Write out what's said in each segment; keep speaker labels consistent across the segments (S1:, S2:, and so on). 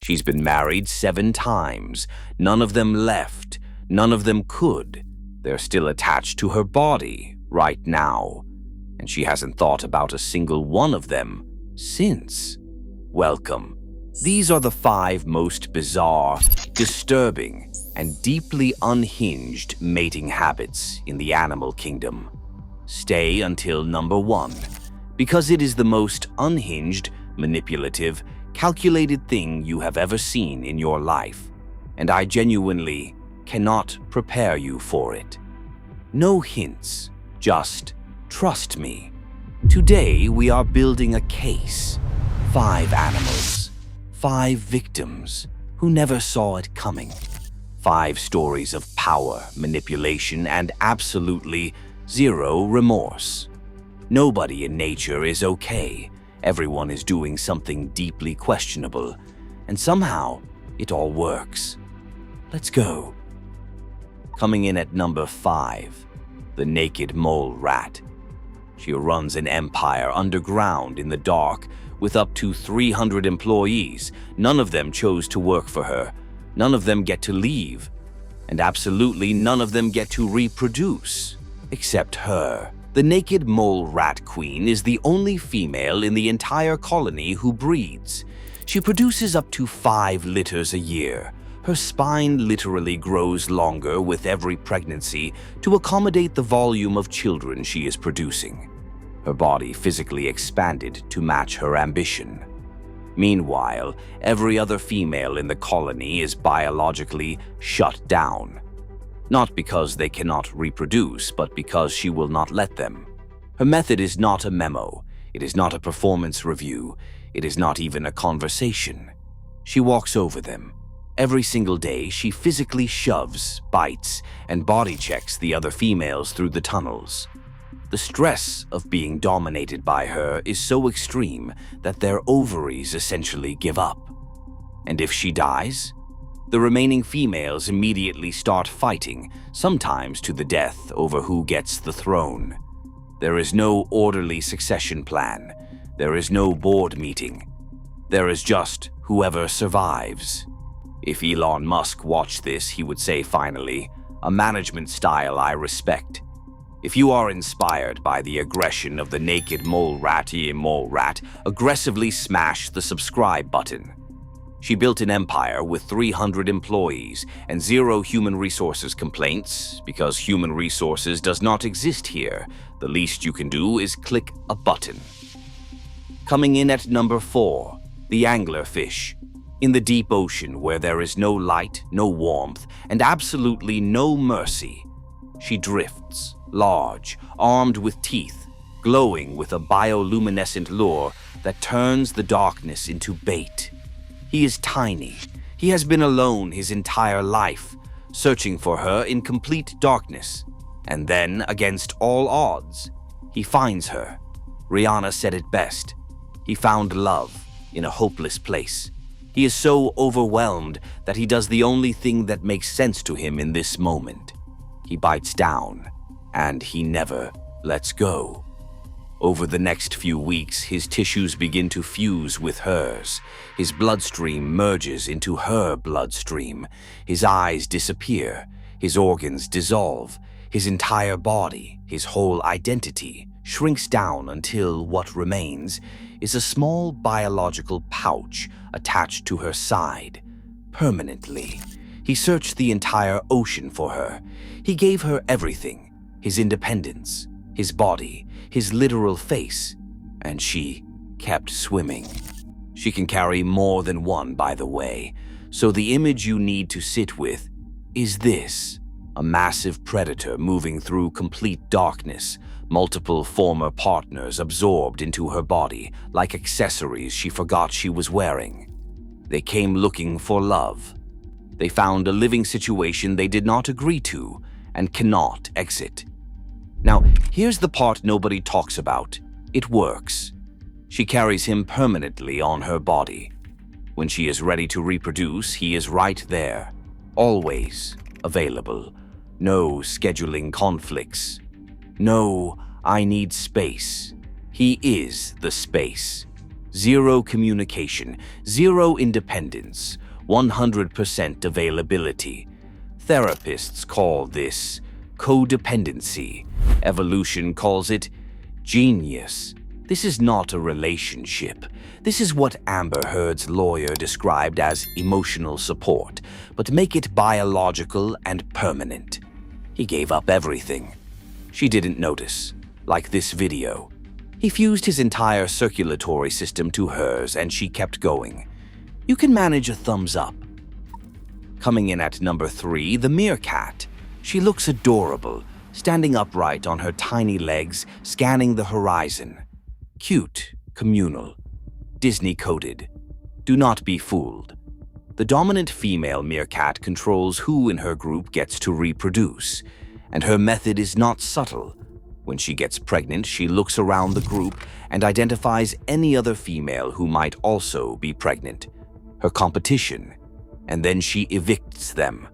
S1: She's been married 7 times. None of them left. None of them could. They're still attached to her body right now. And she hasn't thought about a single one of them since. Welcome. These are the 5 most bizarre, disturbing, and deeply unhinged mating habits in the animal kingdom. Stay until number 1, because it is the most unhinged, manipulative, calculated thing you have ever seen in your life, and I genuinely cannot prepare you for it. No hints, just trust me. Today we are building a case. 5 animals, 5 victims who never saw it coming. 5 stories of power, manipulation, and absolutely zero remorse. Nobody in nature is okay. Everyone is doing something deeply questionable, and somehow it all works. Let's go. Coming in at number 5, the naked mole rat. She runs an empire underground in the dark with up to 300 employees. None of them chose to work for her. None of them get to leave. And absolutely none of them get to reproduce, except her. The naked mole rat queen is the only female in the entire colony who breeds. She produces up to 5 litters a year. Her spine literally grows longer with every pregnancy to accommodate the volume of children she is producing. Her body physically expanded to match her ambition. Meanwhile, every other female in the colony is biologically shut down. Not because they cannot reproduce, but because she will not let them. Her method is not a memo. It is not a performance review. It is not even a conversation. She walks over them. Every single day, she physically shoves, bites, and body checks the other females through the tunnels. The stress of being dominated by her is so extreme that their ovaries essentially give up. And if she dies, the remaining females immediately start fighting, sometimes to the death over who gets the throne. There is no orderly succession plan. There is no board meeting. There is just whoever survives. If Elon Musk watched this, he would say finally, a management style I respect. If you are inspired by the aggression of the naked mole rat, aggressively smash the subscribe button. She built an empire with 300 employees and 0 human resources complaints because human resources does not exist here. The least you can do is click a button. Coming in at number 4, the anglerfish. In the deep ocean where there is no light, no warmth, and absolutely no mercy, she drifts, large, armed with teeth, glowing with a bioluminescent lure that turns the darkness into bait. He is tiny. He has been alone his entire life, searching for her in complete darkness. And then, against all odds, he finds her. Rihanna said it best. He found love in a hopeless place. He is so overwhelmed that he does the only thing that makes sense to him in this moment. He bites down, and he never lets go. Over the next few weeks, his tissues begin to fuse with hers. His bloodstream merges into her bloodstream. His eyes disappear. His organs dissolve. His entire body, his whole identity, shrinks down until what remains is a small biological pouch attached to her side, permanently. He searched the entire ocean for her. He gave her everything, his independence, his body, his literal face, and she kept swimming. She can carry more than one, by the way, so the image you need to sit with is this: a massive predator moving through complete darkness, multiple former partners absorbed into her body like accessories she forgot she was wearing. They came looking for love. They found a living situation they did not agree to and cannot exit. Now, here's the part nobody talks about. It works. She carries him permanently on her body. When she is ready to reproduce, he is right there, always available. No scheduling conflicts. No, I need space. He is the space. Zero communication, zero independence, 100% availability. Therapists call this codependency. Evolution calls it genius. This is not a relationship. This is what Amber Heard's lawyer described as emotional support, but make it biological and permanent. He gave up everything. She didn't notice, like this video. He fused his entire circulatory system to hers and she kept going. You can manage a thumbs up. Coming in at number 3, the meerkat. She looks adorable, standing upright on her tiny legs, scanning the horizon. Cute, communal, Disney-coded. Do not be fooled. The dominant female meerkat controls who in her group gets to reproduce, and her method is not subtle. When she gets pregnant, she looks around the group and identifies any other female who might also be pregnant, her competition, and then she evicts them.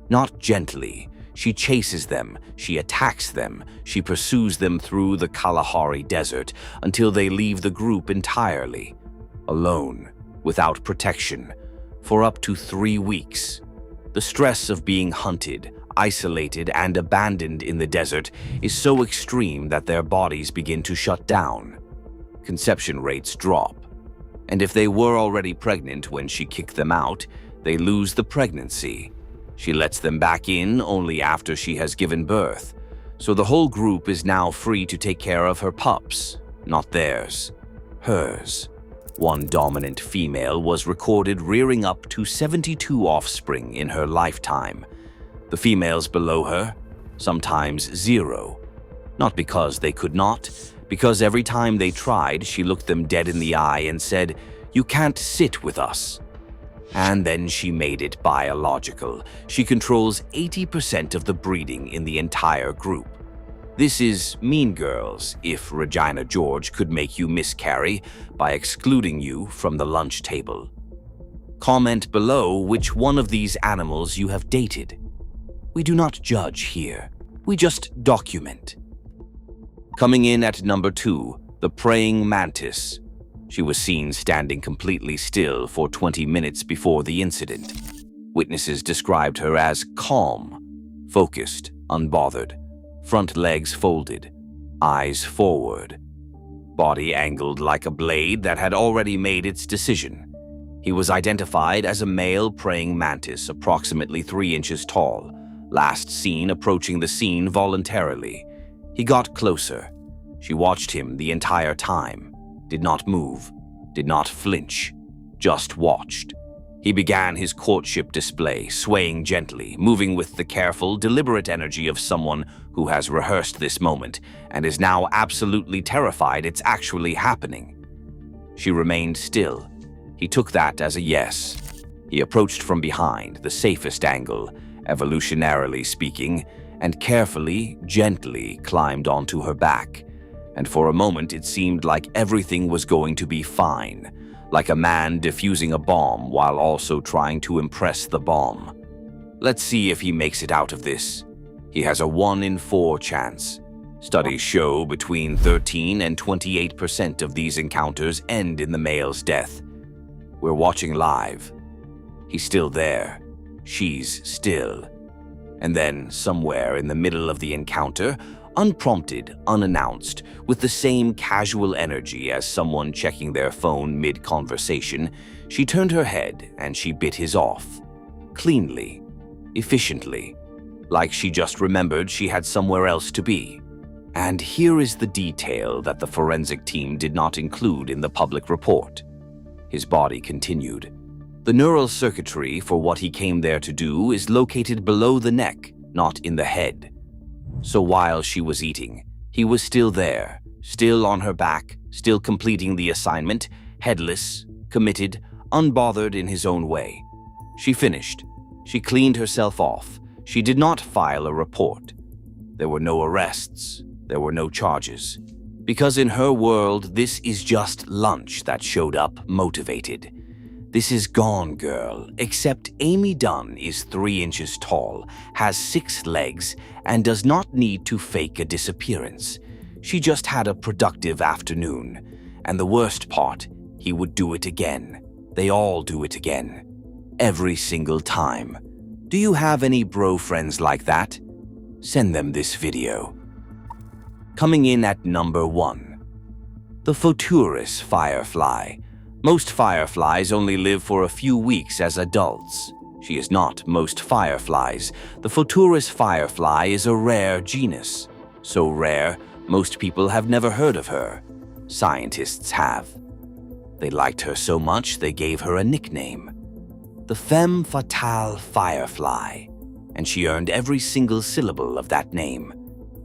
S1: Not gently. She chases them, she attacks them, she pursues them through the Kalahari Desert until they leave the group entirely, alone, without protection, for up to 3 weeks. The stress of being hunted, isolated, and abandoned in the desert is so extreme that their bodies begin to shut down. Conception rates drop, and if they were already pregnant when she kicked them out, they lose the pregnancy. She lets them back in only after she has given birth, so the whole group is now free to take care of her pups, not theirs, hers. One dominant female was recorded rearing up to 72 offspring in her lifetime. The females below her, sometimes 0. Not because they could not, because every time they tried, she looked them dead in the eye and said, "You can't sit with us." And then she made it biological. She controls 80% of the breeding in the entire group. This is Mean Girls if Regina George could make you miscarry by excluding you from the lunch table. Comment below which one of these animals you have dated. We do not judge here. We just document. Coming in at number 2, the praying mantis. She was seen standing completely still for 20 minutes before the incident. Witnesses described her as calm, focused, unbothered, front legs folded, eyes forward, body angled like a blade that had already made its decision. He was identified as a male praying mantis approximately 3 inches tall, last seen approaching the scene voluntarily. He got closer. She watched him the entire time. Did not move, did not flinch, just watched. He began his courtship display, swaying gently, moving with the careful, deliberate energy of someone who has rehearsed this moment and is now absolutely terrified it's actually happening. She remained still. He took that as a yes. He approached from behind, the safest angle, evolutionarily speaking, and carefully, gently climbed onto her back. And for a moment it seemed like everything was going to be fine, like a man defusing a bomb while also trying to impress the bomb. Let's see if he makes it out of this. He has a 1 in 4 chance. Studies show between 13 and 28% of these encounters end in the male's death. We're watching live. He's still there. She's still. And then, somewhere in the middle of the encounter, unprompted, unannounced, with the same casual energy as someone checking their phone mid-conversation, she turned her head and she bit his off. Cleanly, efficiently, like she just remembered she had somewhere else to be. And here is the detail that the forensic team did not include in the public report. His body continued. The neural circuitry for what he came there to do is located below the neck, not in the head. So while she was eating, he was still there, still on her back, still completing the assignment, headless, committed, unbothered in his own way. She finished. She cleaned herself off. She did not file a report. There were no arrests. There were no charges. Because in her world, this is just lunch that showed up motivated. This is Gone Girl, except Amy Dunn is 3 inches tall, has 6 legs, and does not need to fake a disappearance. She just had a productive afternoon. And the worst part, he would do it again. They all do it again. Every single time. Do you have any bro friends like that? Send them this video. Coming in at number 1. The Photuris firefly. Most fireflies only live for a few weeks as adults. She is not most fireflies. The Photuris firefly is a rare genus. So rare, most people have never heard of her. Scientists have. They liked her so much they gave her a nickname. The femme fatale firefly. And she earned every single syllable of that name.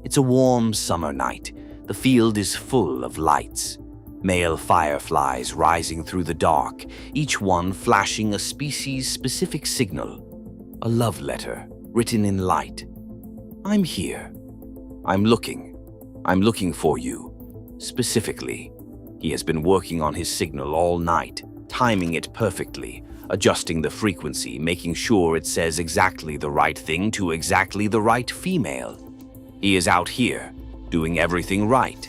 S1: It's a warm summer night. The field is full of lights. Male fireflies rising through the dark, each one flashing a species-specific signal. A love letter written in light. I'm here. I'm looking for you. Specifically. He has been working on his signal all night, timing it perfectly, adjusting the frequency, making sure it says exactly the right thing to exactly the right female. He is out here, doing everything right.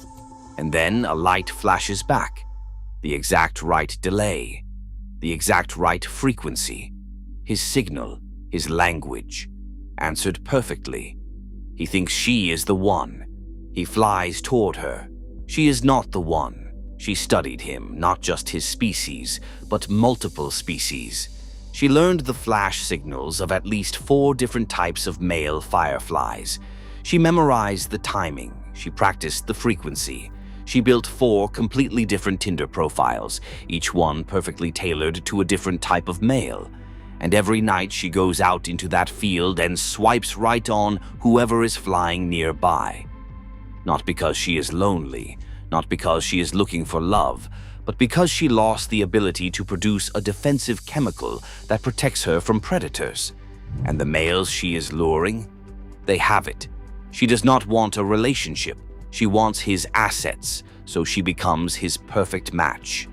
S1: And then a light flashes back. The exact right delay. The exact right frequency. His signal, his language. Answered perfectly. He thinks she is the one. He flies toward her. She is not the one. She studied him, not just his species, but multiple species. She learned the flash signals of at least 4 different types of male fireflies. She memorized the timing. She practiced the frequency. She built 4 completely different Tinder profiles, each one perfectly tailored to a different type of male. And every night she goes out into that field and swipes right on whoever is flying nearby. Not because she is lonely, not because she is looking for love, but because she lost the ability to produce a defensive chemical that protects her from predators. And the males she is luring, they have it. She does not want a relationship. She wants his assets, so she becomes his perfect match.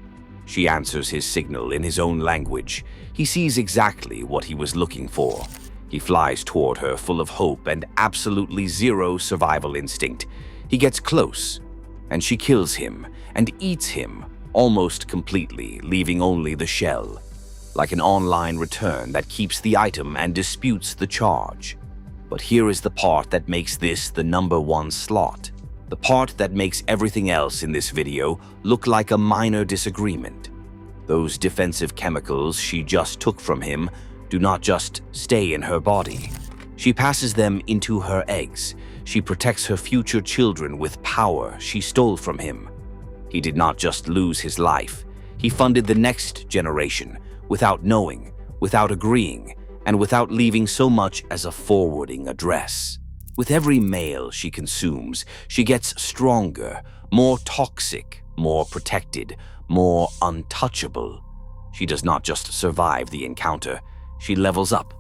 S1: She answers his signal in his own language. He sees exactly what he was looking for. He flies toward her full of hope and absolutely zero survival instinct. He gets close, and she kills him and eats him almost completely, leaving only the shell, like an online return that keeps the item and disputes the charge. But here is the part that makes this the number 1 slot. The part that makes everything else in this video look like a minor disagreement. Those defensive chemicals she just took from him do not just stay in her body. She passes them into her eggs. She protects her future children with power she stole from him. He did not just lose his life. He funded the next generation without knowing, without agreeing, and without leaving so much as a forwarding address. With every male she consumes, she gets stronger, more toxic, more protected, more untouchable. She does not just survive the encounter, she levels up.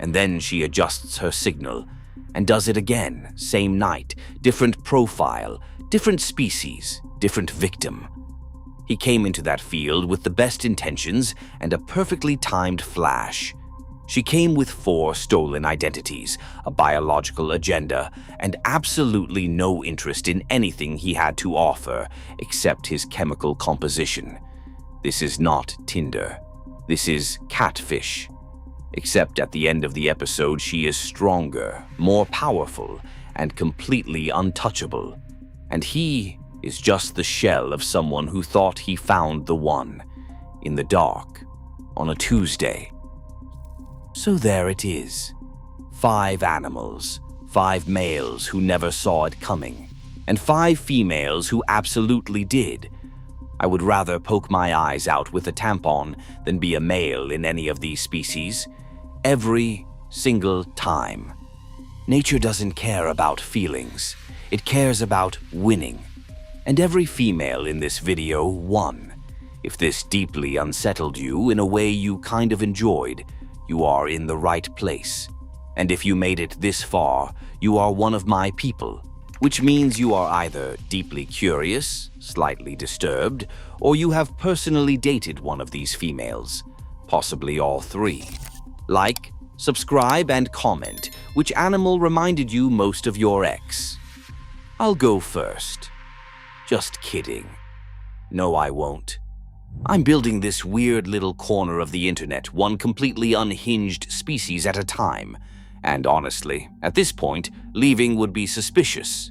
S1: And then she adjusts her signal, and does it again, same night, different profile, different species, different victim. He came into that field with the best intentions and a perfectly timed flash. She came with 4 stolen identities, a biological agenda, and absolutely no interest in anything he had to offer except his chemical composition. This is not Tinder. This is catfish. Except at the end of the episode, she is stronger, more powerful, and completely untouchable. And he is just the shell of someone who thought he found the one, in the dark, on a Tuesday. So there it is. 5 animals, 5 males who never saw it coming, and 5 females who absolutely did. I would rather poke my eyes out with a tampon than be a male in any of these species. Every single time. Nature doesn't care about feelings. It cares about winning. And every female in this video won. If this deeply unsettled you in a way you kind of enjoyed, you are in the right place. And if you made it this far, you are one of my people, which means you are either deeply curious, slightly disturbed, or you have personally dated one of these females, possibly all 3. Like, subscribe, and comment which animal reminded you most of your ex. I'll go first. Just kidding. No, I won't. I'm building this weird little corner of the internet, one completely unhinged species at a time. And honestly, at this point, leaving would be suspicious.